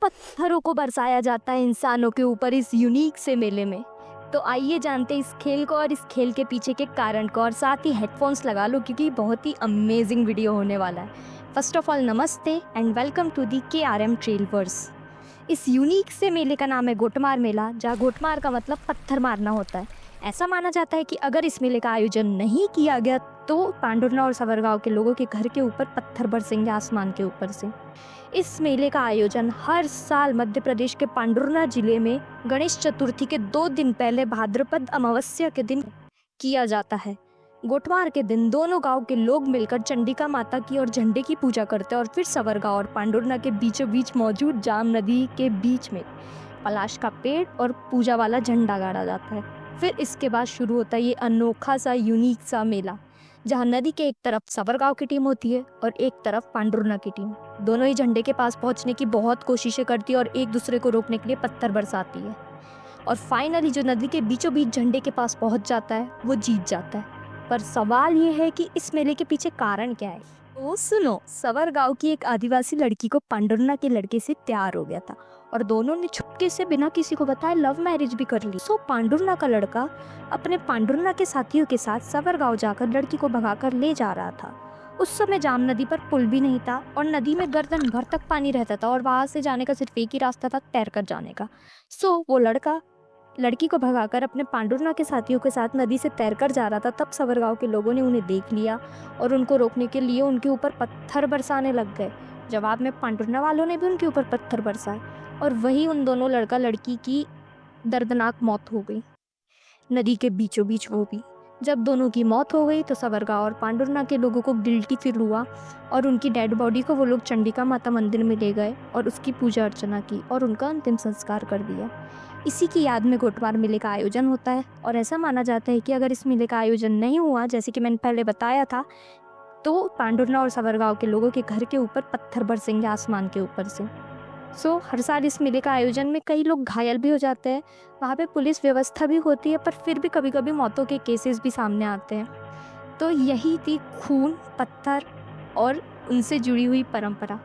पत्थरों को बरसाया जाता है इंसानों के ऊपर इस यूनिक से मेले में। तो आइए जानते हैं इस खेल को और इस खेल के पीछे के कारण को, और साथ ही हेडफोन्स लगा लो क्योंकि बहुत ही अमेजिंग वीडियो होने वाला है। फर्स्ट ऑफ ऑल नमस्ते and welcome to the KRM Trailverse. इस यूनिक से मेले का नाम है गोटमार मेला, जहाँ गोटमार का मतलब पत्थर मारना होता है। ऐसा माना जाता है कि अगर इस मेले का आयोजन नहीं किया गया तो पांडुरना और सवरगांव के लोगों के घर के ऊपर पत्थर बरसेंगे आसमान के ऊपर से। इस मेले का आयोजन हर साल मध्य प्रदेश के पांडुरना जिले में गणेश चतुर्थी के 2 दिन पहले भाद्रपद अमावस्या के दिन किया जाता है। गोटमार के दिन दोनों गांव के लोग मिलकर चंडिका माता की और झंडे की पूजा करते हैं और फिर सवरगांव और पांडुरना के बीचों बीच मौजूद जाम नदी के बीच में पलाश का पेड़ और पूजा वाला झंडा गाड़ा जाता है। फिर इसके बाद शुरू होता है ये अनोखा सा यूनिक सा मेला, जहाँ नदी के एक तरफ सवरगांव की टीम होती है और एक तरफ पांडुरना की टीम। दोनों ही झंडे के पास पहुंचने की बहुत कोशिशें करती है और एक दूसरे को रोकने के लिए पत्थर बरसाती है, और फाइनली जो नदी के बीचों बीच झंडे के पास पहुंच जाता है वो जीत जाता है। पर सवाल ये है कि इस मेले के पीछे कारण क्या है। तो सुनो, सवरगांव की एक आदिवासी लड़की को पांडुरना के लड़के से प्यार हो गया था और दोनों ने छुपके से बिना किसी को बताए लव मैरिज भी कर ली। सो पांडुरना का लड़का अपने पांडुरना के साथियों के साथ सवरगांव जाकर लड़की को भगाकर ले जा रहा था। उस समय जाम नदी पर पुल भी नहीं था और नदी में गर्दन भर तक पानी रहता था और वहां से जाने का सिर्फ एक ही रास्ता था, तैरकर जाने का। सो वो लड़का लड़की को भगाकर अपने पांडुरना के साथियों के साथ नदी से तैरकर जा रहा था। तब सवरगांव के लोगों ने उन्हें देख लिया और उनको रोकने के लिए उनके ऊपर पत्थर बरसाने लग गए। जवाब में पांडुरना वालों ने भी उनके ऊपर पत्थर बरसाए और वही उन दोनों लड़का लड़की की दर्दनाक मौत हो गई, नदी के बीचों बीच वो भी। जब दोनों की मौत हो गई तो सवरगांव और पांडुरना के लोगों को गिल्टी फील हुआ और उनकी डेड बॉडी को वो लोग चंडिका माता मंदिर में ले गए और उसकी पूजा अर्चना की और उनका अंतिम संस्कार कर दिया। इसी की याद में गोटमार मेले का आयोजन होता है और ऐसा माना जाता है कि अगर इस मेले का आयोजन नहीं हुआ, जैसे कि मैंने पहले बताया था, तो पांडुरना और सवरगांव के लोगों के घर के ऊपर पत्थर बरसेंगे आसमान के ऊपर से। सो हर साल इस मेले का आयोजन में कई लोग घायल भी हो जाते हैं। वहाँ पे पुलिस व्यवस्था भी होती है, पर फिर भी कभी कभी मौतों के केसेस भी सामने आते हैं। तो यही थी खून, पत्थर और उनसे जुड़ी हुई परंपरा।